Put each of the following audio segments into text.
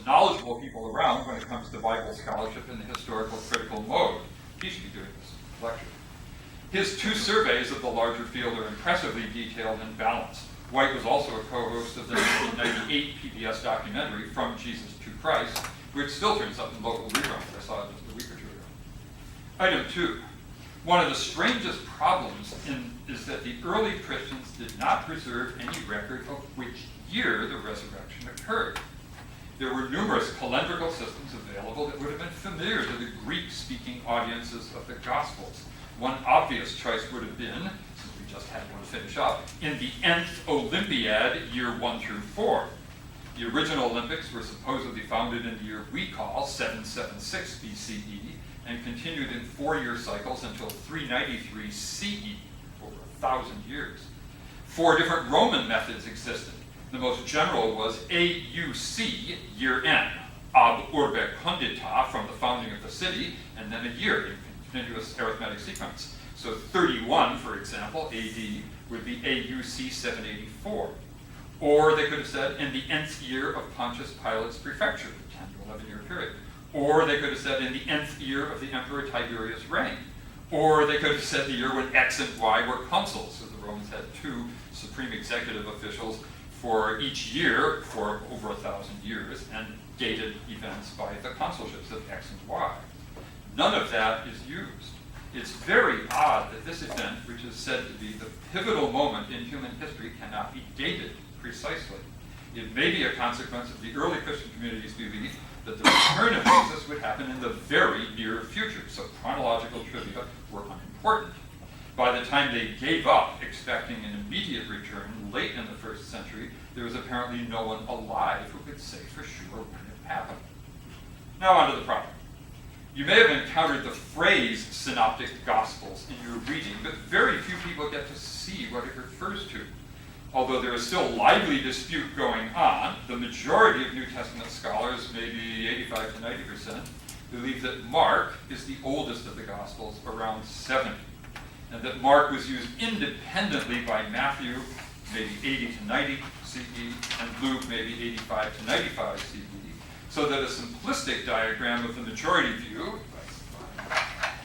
knowledgeable people around when it comes to Bible scholarship in the historical critical mode. He should be doing this lecture. His 2 surveys of the larger field are impressively detailed and balanced. White was also a co-host of the 1998 PBS documentary, From Jesus to Christ, which still turns up in local reruns. I saw it just a week or 2 ago. Item 2. One of the strangest problems is that the early Christians did not preserve any record of which year the resurrection occurred. There were numerous calendrical systems available that would have been familiar to the Greek-speaking audiences of the Gospels. One obvious choice would have been, since we just had one finish up, in the nth Olympiad, year 1 through 4. The original Olympics were supposedly founded in the year we call 776 BCE and continued in 4-year cycles until 393 CE, over 1,000 years. 4 different Roman methods existed. The most general was AUC, year N, ab urbe condita, from the founding of the city, and then a year in continuous arithmetic sequence. So 31, for example, AD, would be AUC 784. Or they could have said in the nth year of Pontius Pilate's prefecture, the 10 to 11 year period. Or they could have said in the nth year of the Emperor Tiberius' reign. Or they could have said the year when X and Y were consuls, so the Romans had 2 supreme executive officials for each year for over 1,000 years, and dated events by the consulships of X and Y. None of that is used. It's very odd that this event, which is said to be the pivotal moment in human history, cannot be dated precisely. It may be a consequence of the early Christian community's belief that the return of Jesus would happen in the very near future, so chronological trivia were unimportant. By the time they gave up expecting an immediate return late in the 1st century, there was apparently no one alive who could say for sure when it happened. Now on to the problem. You may have encountered the phrase synoptic gospels in your reading, but very few people get to see what it refers to. Although there is still lively dispute going on, the majority of New Testament scholars, maybe 85 to 90%, believe that Mark is the oldest of the Gospels, around 70, and that Mark was used independently by Matthew, maybe 80 to 90 CE, and Luke, maybe 85 to 95 CE, so that a simplistic diagram of the majority view, if I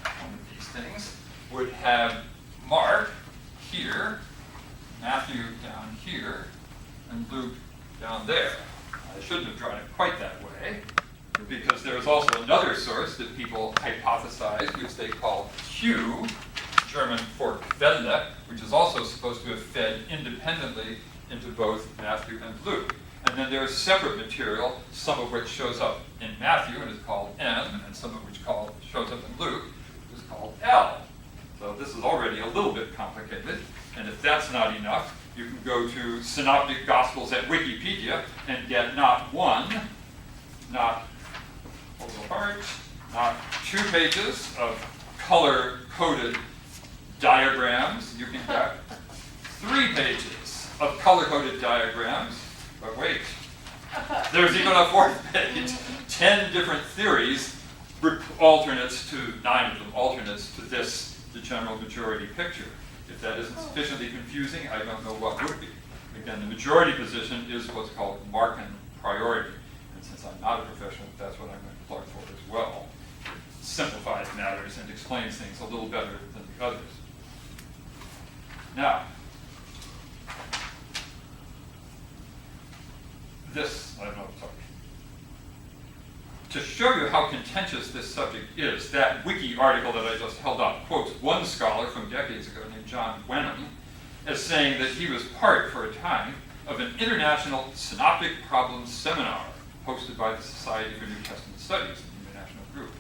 find one of these things, would have Mark here, Matthew down here, and Luke down there. I shouldn't have drawn it quite that way, because there is also another source that people hypothesize, which they call Q, German for Quelle, which is also supposed to have fed independently into both Matthew and Luke. And then there is separate material, some of which shows up in Matthew and is called M, and some of which shows up in Luke, is called L. So this is already a little bit complicated. And if that's not enough, you can go to Synoptic Gospels at Wikipedia and get not one, not apart, not 2 pages of color-coded diagrams. You can get 3 pages of color-coded diagrams. But wait, there's even a 4th page. 10 different theories, alternates to 9 of them, alternates to this, the general majority picture. If that isn't sufficiently confusing, I don't know what would be. Again, the majority position is what's called Markan priority. And since I'm not a professional, that's what I'm going to plug for as well. It simplifies matters and explains things a little better than the others. Now, to show you how contentious this subject is, that wiki article that I just held up quotes one scholar from decades ago named John Wenham as saying that he was part, for a time, of an international synoptic problems seminar hosted by the Society for New Testament Studies, an international group.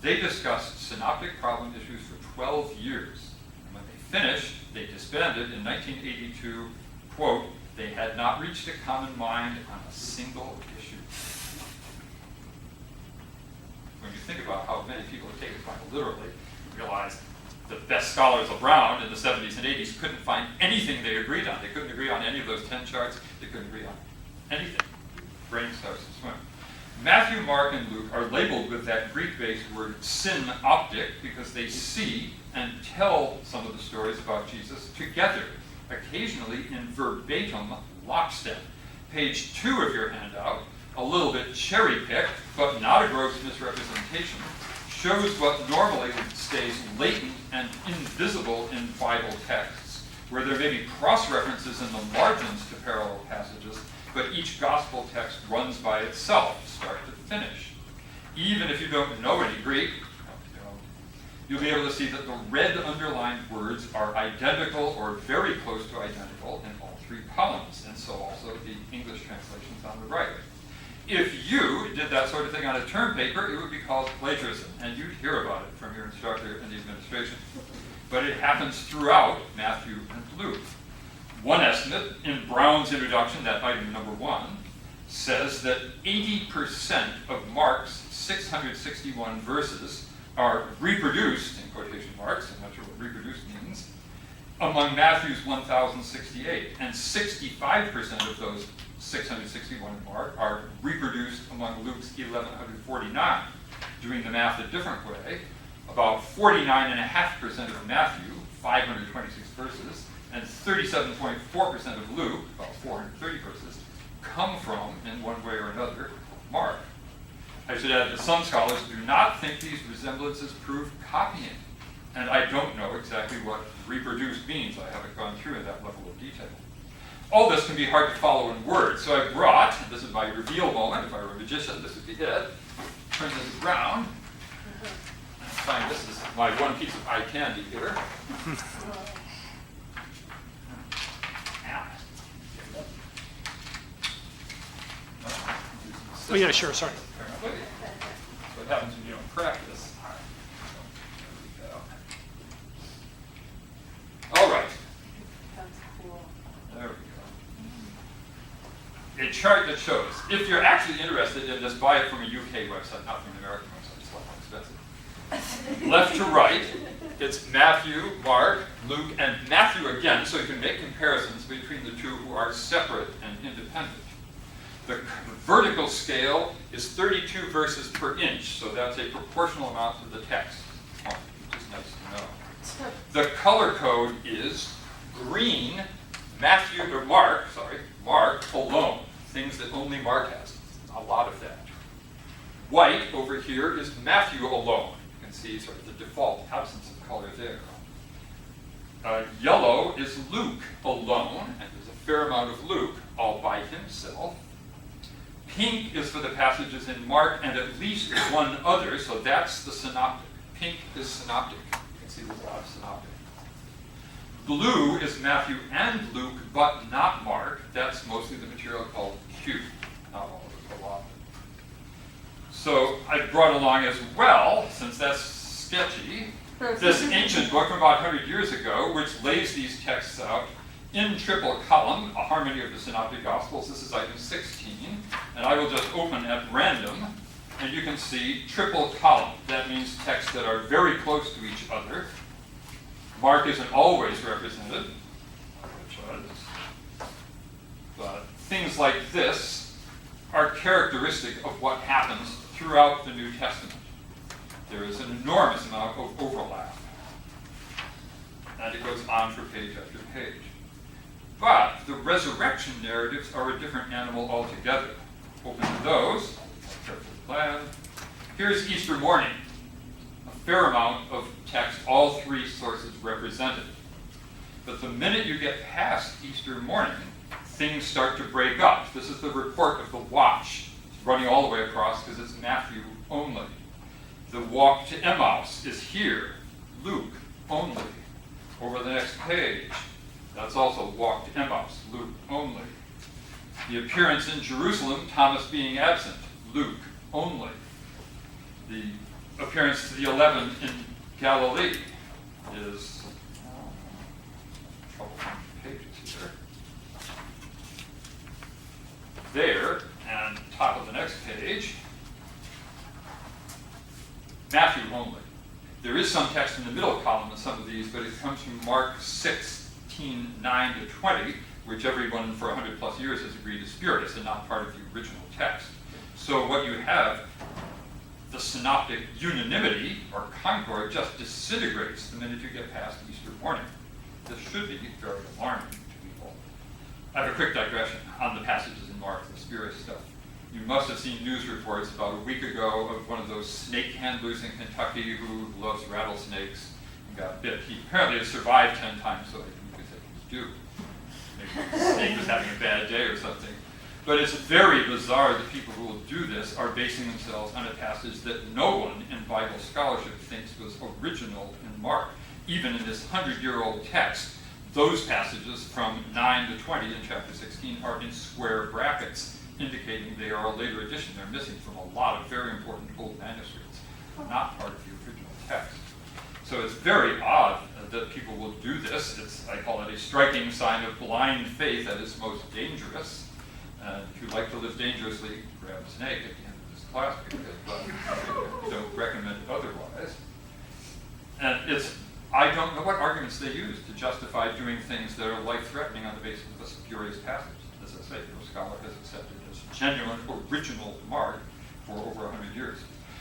They discussed synoptic problem issues for 12 years. And when they finished, they disbanded in 1982, quote, "They had not reached a common mind on a single issue." When you think about how many people take the Bible literally, you realize the best scholars around in the 70s and 80s couldn't find anything they agreed on. They couldn't agree on any of those 10 charts. They couldn't agree on anything. Brain starts to swim. Matthew, Mark, and Luke are labeled with that Greek-based word synoptic because they see and tell some of the stories about Jesus together, occasionally in verbatim lockstep. Page 2 of your handout a little bit cherry-picked, but not a gross misrepresentation, shows what normally stays latent and invisible in Bible texts, where there may be cross-references in the margins to parallel passages, but each gospel text runs by itself, start to finish. Even if you don't know any Greek, you'll be able to see that the red underlined words are identical or very close to identical in all three columns, and so also the English translations on the right. If you did that sort of thing on a term paper, it would be called plagiarism, and you'd hear about it from your instructor in the administration. But it happens throughout Matthew and Luke. One estimate in Brown's introduction, that item number 1, says that 80% of Mark's 661 verses are reproduced, in quotation marks, I'm not sure what reproduced means, among Matthew's 1,068, and 65% of those 661 in Mark are reproduced among Luke's 1,149. Doing the math a different way, about 49.5% of Matthew, 526 verses, and 37.4% of Luke, about 430 verses, come from, in one way or another, Mark. I should add that some scholars do not think these resemblances prove copying, and I don't know exactly what reproduced means. I haven't gone through in that level of detail. All this can be hard to follow in words, so I brought, and this is my reveal moment, if I were a magician, this would be it, turn this around, and find this is my one piece of eye candy here. Oh yeah, sure, sorry. That's what happens when you don't practice. All right. There we go. A chart that shows, if you're actually interested in this, buy it from a UK website, not from an American website. It's a lot more expensive. Left to right, it's Matthew, Mark, Luke, and Matthew again, so you can make comparisons between the two who are separate and independent. The vertical scale is 32 verses per inch, so that's a proportional amount to the text, which is nice to know. The color code is green, Mark alone, things that only Mark has, a lot of that. White over here is Matthew alone. You can see sort of the default absence of color there. Yellow is Luke alone, and there's a fair amount of Luke all by himself. Pink is for the passages in Mark and at least one other, so that's the synoptic. Pink is synoptic. You can see there's a lot of synoptic. Blue is Matthew and Luke, but not Mark. That's mostly the material called Q, not all of it, but a lot of it. So I brought along as well, since that's sketchy, this ancient book from about 100 years ago, which lays these texts out in triple column, a harmony of the Synoptic Gospels. This is item 16, and I will just open at random, and you can see triple column. That means texts that are very close to each other. Mark isn't always represented, but things like this are characteristic of what happens throughout the New Testament. There is an enormous amount of overlap, and it goes on for page after page. But the resurrection narratives are a different animal altogether. Open to those, carefully planned. Here's Easter morning. A fair amount of text, all three sources represented. But the minute you get past Easter morning, things start to break up. This is the report of the watch. It's running all the way across because it's Matthew only. The walk to Emmaus is here, Luke only. Over the next page, that's also walk to Emmaus, Luke only. The appearance in Jerusalem, Thomas being absent, Luke only. The appearance to the 11 in Galilee is trouble finding pages here. There, and top of the next page, Matthew only. There is some text in the middle column in some of these, but it comes from Mark 16:9 to 20, which everyone for 100 plus years has agreed is spurious and not part of the original text. So what you have, the synoptic unanimity or concord just disintegrates the minute you get past Easter morning. This should be very alarming to people. I have a quick digression on the passages in Mark, the spurious stuff. You must have seen news reports about a week ago of one of those snake handlers in Kentucky who loves rattlesnakes and got bit. He apparently has survived 10 times, so I think he said he was due. Maybe the snake was having a bad day or something. But it's very bizarre that people who will do this are basing themselves on a passage that no one in Bible scholarship thinks was original in Mark. Even in this 100-year-old text, those passages from 9 to 20 in chapter 16 are in square brackets, indicating they are a later addition. They're missing from a lot of very important old manuscripts, not part of the original text. So it's very odd that people will do this. I call it a striking sign of blind faith at its most dangerous. If you like to live dangerously, grab a snake at the end of this class period, but I don't recommend otherwise. And I don't know what arguments they use to justify doing things that are life-threatening on the basis of a spurious passage. As I say, no scholar has accepted as genuine, original Mark for over 100 years.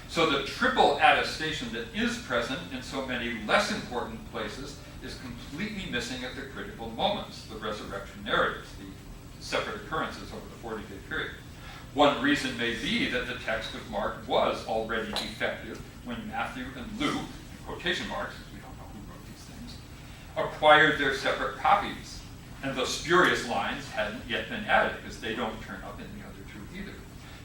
So the triple attestation that is present in so many less important places is completely missing at the critical moments, the resurrection narratives, the separate occurrences over the 40-day period. One reason may be that the text of Mark was already defective when Matthew and Luke, in quotation marks, we don't know who wrote these things, acquired their separate copies. And the spurious lines hadn't yet been added because they don't turn up in the other two either.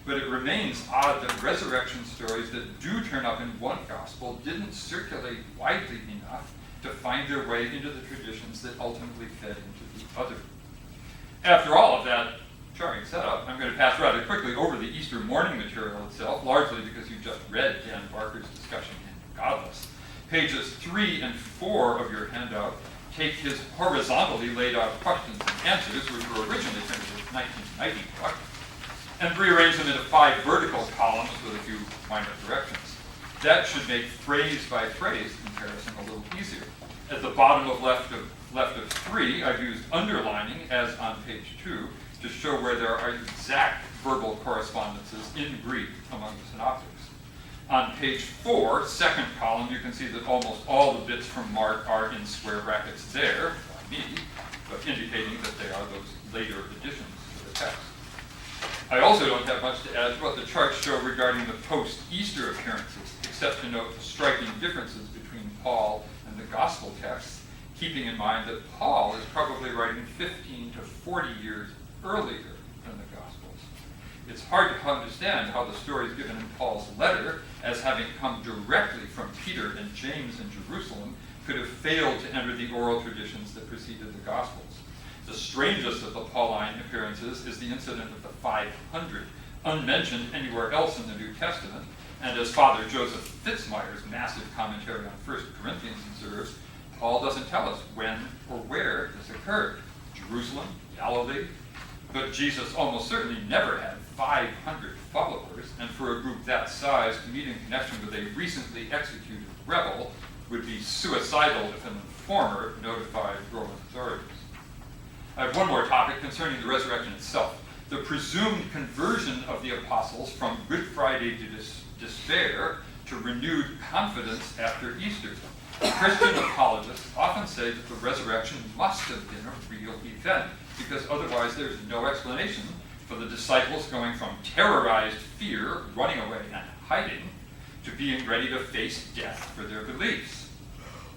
But it remains odd that resurrection stories that do turn up in one gospel didn't circulate widely enough to find their way into the traditions that ultimately fed into the other. After all of that charming setup, I'm going to pass rather quickly over the Easter morning material itself, largely because you just read Dan Barker's discussion in Godless. Pages 3 and 4 of your handout take his horizontally laid out questions and answers, which were originally printed in the 1990 book, and rearrange them into 5 vertical columns with a few minor corrections. That should make phrase by phrase comparison a little easier. At the bottom of left of 3, I've used underlining, as on page 2, to show where there are exact verbal correspondences in Greek among the synoptics. On page 4, second column, you can see that almost all the bits from Mark are in square brackets there, by me, but indicating that they are those later additions to the text. I also don't have much to add to what the charts show regarding the post-Easter appearances, except to note the striking differences between Paul and the gospel texts, keeping in mind that Paul is probably writing 15 to 40 years earlier than the Gospels. It's hard to understand how the stories given in Paul's letter, as having come directly from Peter and James in Jerusalem, could have failed to enter the oral traditions that preceded the Gospels. The strangest of the Pauline appearances is the incident of the 500, unmentioned anywhere else in the New Testament, and as Father Joseph Fitzmyer's massive commentary on 1 Corinthians observes, Paul doesn't tell us when or where this occurred. Jerusalem, Galilee, but Jesus almost certainly never had 500 followers, and for a group that size to meet in connection with a recently executed rebel would be suicidal if an informer notified Roman authorities. I have one more topic concerning the resurrection itself. The presumed conversion of the apostles from Good Friday to despair to renewed confidence after Easter. Christian apologists often say that the resurrection must have been a real event, because otherwise there's no explanation for the disciples going from terrorized fear, running away and hiding, to being ready to face death for their beliefs.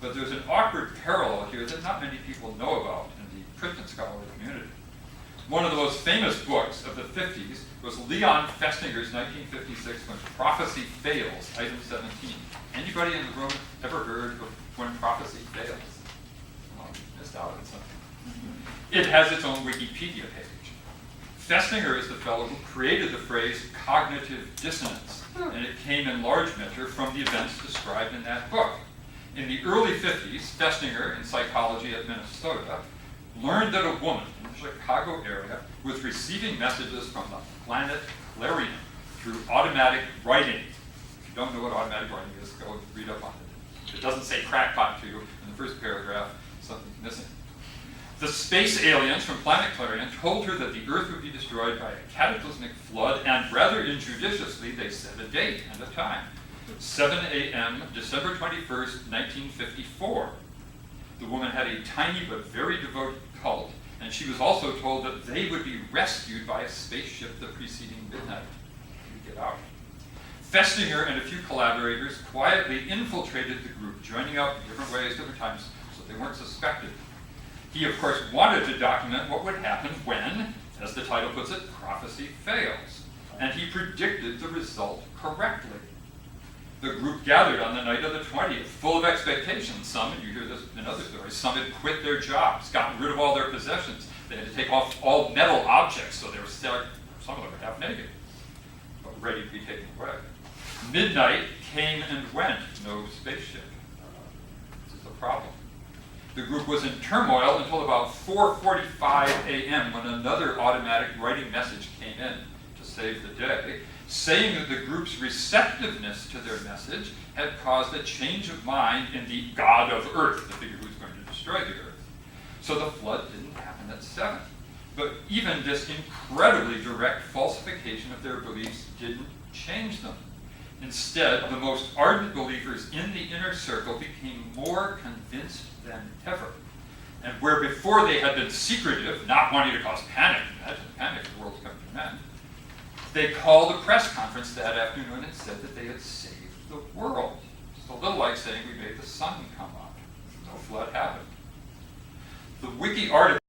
But there's an awkward parallel here that not many people know about in the Christian scholarly community. One of the most famous books of the 50s was Leon Festinger's 1956 When Prophecy Fails, item 17. Anybody in the room ever heard of When Prophecy Fails? Oh, you missed out on something. It has its own Wikipedia page. Festinger is the fellow who created the phrase cognitive dissonance, and it came in large measure from the events described in that book. In the early 50s, Festinger, in psychology at Minnesota, learned that a woman in the Chicago area was receiving messages from the planet Clarion through automatic writing. If you don't know what automatic writing is, go read up on it. If it doesn't say crackpot to you in the first paragraph, something's missing. The space aliens from planet Clarion told her that the Earth would be destroyed by a cataclysmic flood, and rather injudiciously, they set a date and a time. 7 a.m., December 21st, 1954. The woman had a tiny but very devoted cult, and she was also told that they would be rescued by a spaceship the preceding midnight. get out. Festinger and a few collaborators quietly infiltrated the group, joining up in different ways, different times, so they weren't suspected. He, of course, wanted to document what would happen when, as the title puts it, prophecy fails. And he predicted the result correctly. The group gathered on the night of the 20th, full of expectations. Some, and you hear this in other stories, some had quit their jobs, gotten rid of all their possessions. They had to take off all metal objects, so they were still, some of them were half naked, but ready to be taken away. Midnight came and went, no spaceship. This is a problem. The group was in turmoil until about 4:45 a.m. when another automatic writing message came in to save the day, saying that the group's receptiveness to their message had caused a change of mind in the God of Earth, the figure who was going to destroy the Earth. So the flood didn't happen at 7. But even this incredibly direct falsification of their beliefs didn't change them. Instead, the most ardent believers in the inner circle became more convinced than ever. And where before they had been secretive, not wanting to cause panic, imagine panic, the world's coming to an end, they called a press conference that afternoon and said that they had saved the world. Just a little like saying we made the sun come up. No flood happened. The wiki article